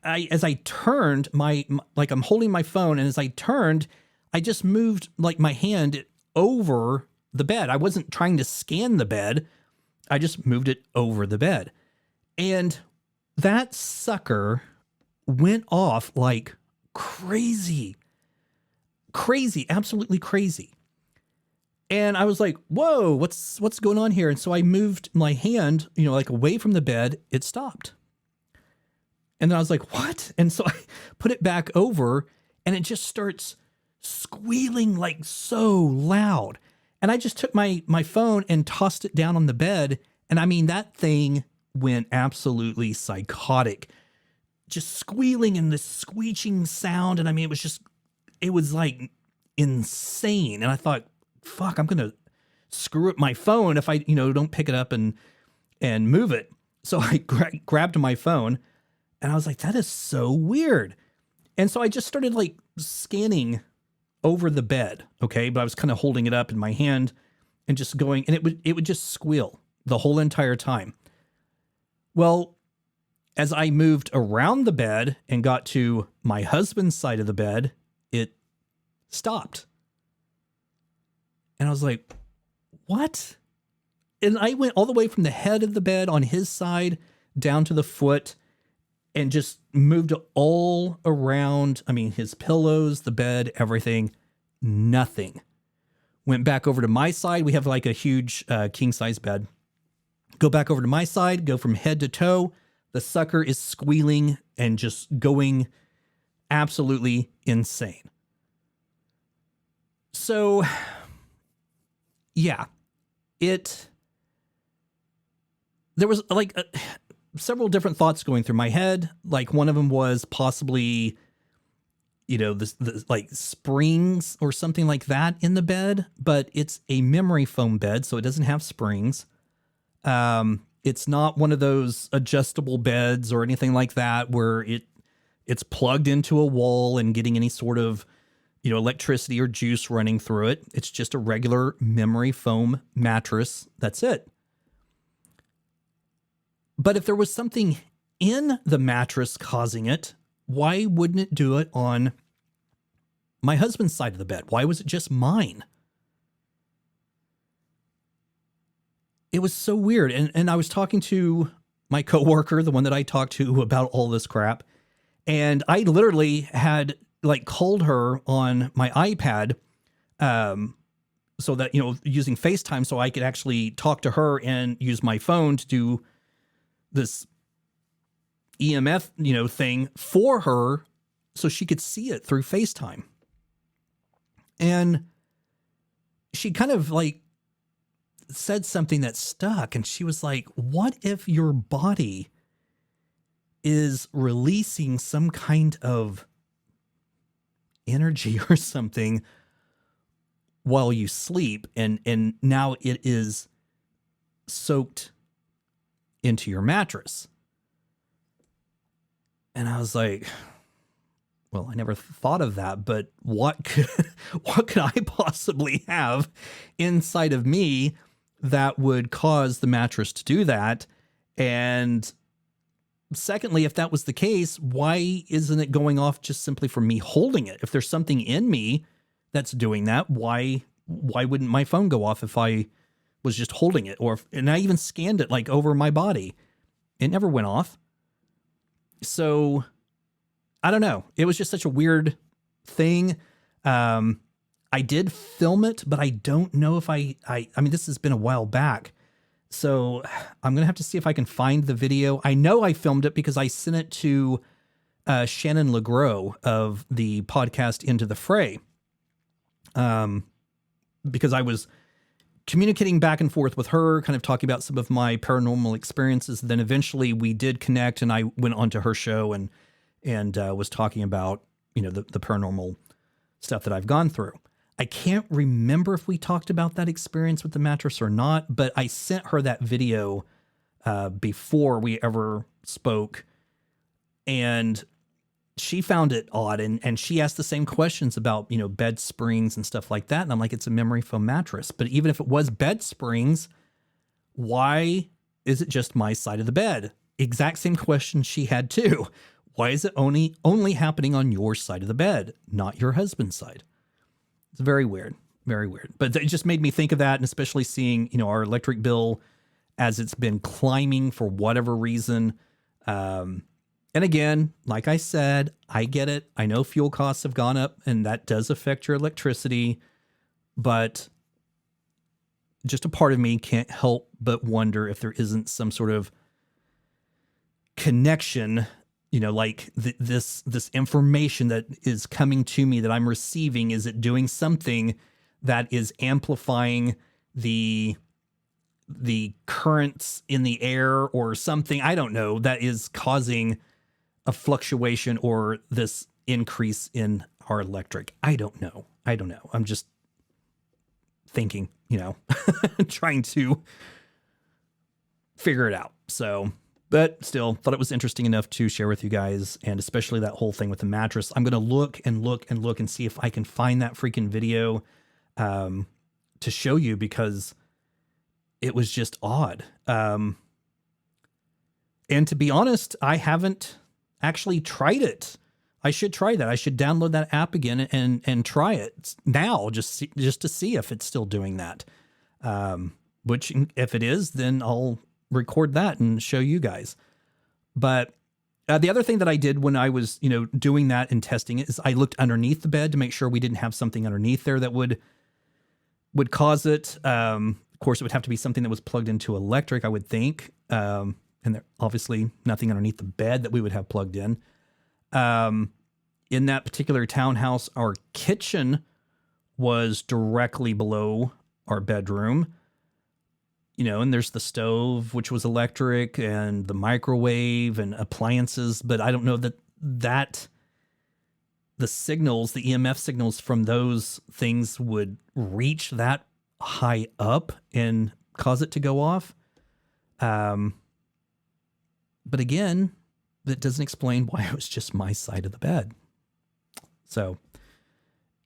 Speaker 1: as I turned I'm holding my phone, and as I turned, I just moved my hand over the bed. I wasn't trying to scan the bed. I just moved it over the bed. And that sucker went off like crazy, absolutely crazy. And I was like, whoa, what's going on here? And so I moved my hand, away from the bed. It stopped. And then I was like, what? And so I put it back over, and it just starts squealing like so loud. And I just took my phone and tossed it down on the bed. And I mean, that thing went absolutely psychotic, just squealing and this screeching sound. And I mean, it was like insane. And I thought, fuck, I'm going to screw up my phone if I, don't pick it up and move it. So I grabbed my phone, and I was like, that is so weird. And so I just started scanning over the bed. Okay. But I was kind of holding it up in my hand and just going, and it would just squeal the whole entire time. Well, as I moved around the bed and got to my husband's side of the bed, it stopped. And I was like, what? And I went all the way from the head of the bed on his side down to the foot, and just moved all around. I mean, his pillows, the bed, everything, nothing. Went back over to my side. We have a huge king size bed. Go back over to my side, go from head to toe. The sucker is squealing and just going absolutely insane. So, yeah, there was several different thoughts going through my head. One of them was possibly, the springs or something like that in the bed, but it's a memory foam bed, so it doesn't have springs. It's not one of those adjustable beds or anything like that where it's plugged into a wall and getting any sort of, electricity or juice running through it. It's just a regular memory foam mattress. That's it. But if there was something in the mattress causing it, why wouldn't it do it on my husband's side of the bed? Why was it just mine? It was so weird. And I was talking to my coworker, the one that I talked to about all this crap. And I literally had called her on my iPad, so that, using FaceTime, so I could actually talk to her and use my phone to do this EMF, thing for her so she could see it through FaceTime. And she kind of said something that stuck, and she was like, what if your body is releasing some kind of energy or something while you sleep, and now it is soaked into your mattress. And I was like, well, I never thought of that, but what could I possibly have inside of me that would cause the mattress to do that? And secondly, if that was the case, why isn't it going off just simply from me holding it? If there's something in me that's doing that, why wouldn't my phone go off if I was just holding it? And I even scanned it like over my body. It never went off. So I don't know. It was just such a weird thing. I did film it, but I don't know if I mean, this has been a while back. So I'm going to have to see if I can find the video. I know I filmed it because I sent it to Shannon LeGros of the podcast Into the Fray. Because I was communicating back and forth with her, kind of talking about some of my paranormal experiences. Then eventually we did connect, and I went onto her show and was talking about, the paranormal stuff that I've gone through. I can't remember if we talked about that experience with the mattress or not, but I sent her that video before we ever spoke, and she found it odd, and she asked the same questions about, bed springs and stuff like that. And I'm like, it's a memory foam mattress. But even if it was bed springs, why is it just my side of the bed? Exact same question she had too. Why is it only happening on your side of the bed, not your husband's side? It's very weird, very weird. But it just made me think of that, and especially seeing, our electric bill as it's been climbing for whatever reason. And again, like I said, I get it. I know fuel costs have gone up, and that does affect your electricity, but just a part of me can't help but wonder if there isn't some sort of connection, like this information that is coming to me that I'm receiving. Is it doing something that is amplifying the currents in the air or something? I don't know, that is causing a fluctuation or this increase in our electric. I don't know. I'm just thinking, trying to figure it out. So, but still thought it was interesting enough to share with you guys, and especially that whole thing with the mattress. I'm going to look and see if I can find that freaking video to show you, because it was just odd. And to be honest, I haven't actually tried it. I should try that. I should download that app again and try it now, just to see if it's still doing that. Which, if it is, then I'll record that and show you guys. But the other thing that I did when I was, doing that and testing it is I looked underneath the bed to make sure we didn't have something underneath there that would cause it. Of course, it would have to be something that was plugged into electric, I would think. And there obviously nothing underneath the bed that we would have plugged in. In that particular townhouse, our kitchen was directly below our bedroom, and there's the stove, which was electric, and the microwave and appliances. But I don't know that the signals, the EMF signals from those things would reach that high up and cause it to go off. But again, that doesn't explain why it was just my side of the bed. So,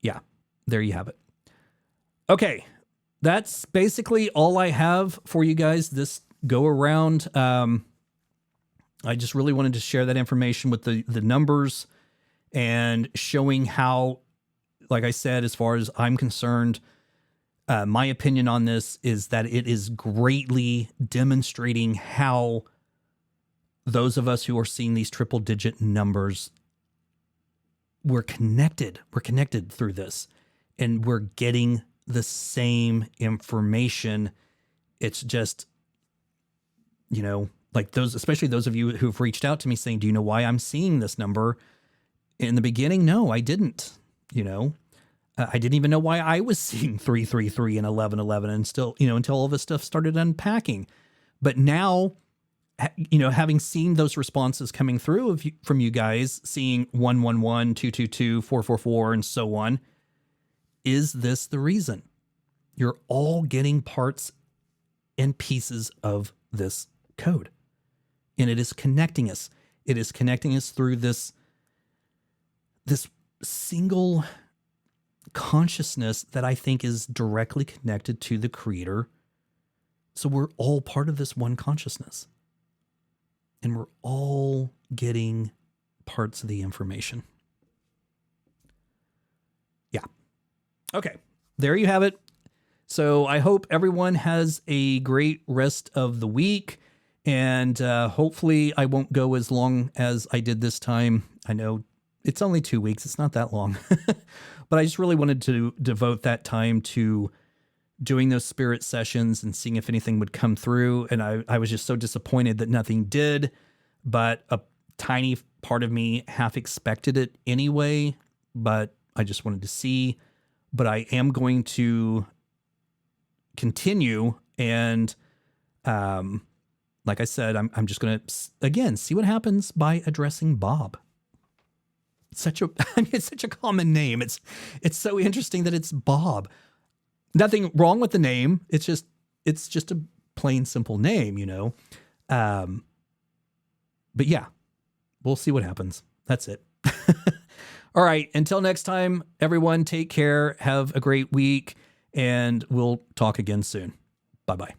Speaker 1: yeah, there you have it. Okay, that's basically all I have for you guys this go around. I just really wanted to share that information with the numbers and showing how, like I said, as far as I'm concerned, my opinion on this is that it is greatly demonstrating how those of us who are seeing these triple digit numbers, we're connected. We're connected through this, and we're getting the same information. It's just, like those, especially those of you who've reached out to me saying, do you know why I'm seeing this number? In the beginning, no, I didn't. I didn't even know why I was seeing 333 and 1111 and still, until all this stuff started unpacking. But now having seen those responses coming through from you guys, seeing 111, 222, 444, and so on, is this the reason? You're all getting parts and pieces of this code. And it is connecting us. It is connecting us through this single consciousness that I think is directly connected to the Creator. So we're all part of this one consciousness. And we're all getting parts of the information. Yeah. Okay. There you have it. So I hope everyone has a great rest of the week. And hopefully I won't go as long as I did this time. I know it's only 2 weeks. It's not that long. But I just really wanted to devote that time to doing those spirit sessions and seeing if anything would come through. And I was just so disappointed that nothing did. But a tiny part of me half expected it anyway. But I just wanted to see. But I am going to continue, and like I said, I'm just going to again see what happens by addressing Bob. It's such a common name. It's so interesting that it's Bob. Nothing wrong with the name. It's just a plain simple name, But yeah, we'll see what happens. That's it. All right. Until next time, everyone, take care. Have a great week. And we'll talk again soon. Bye-bye.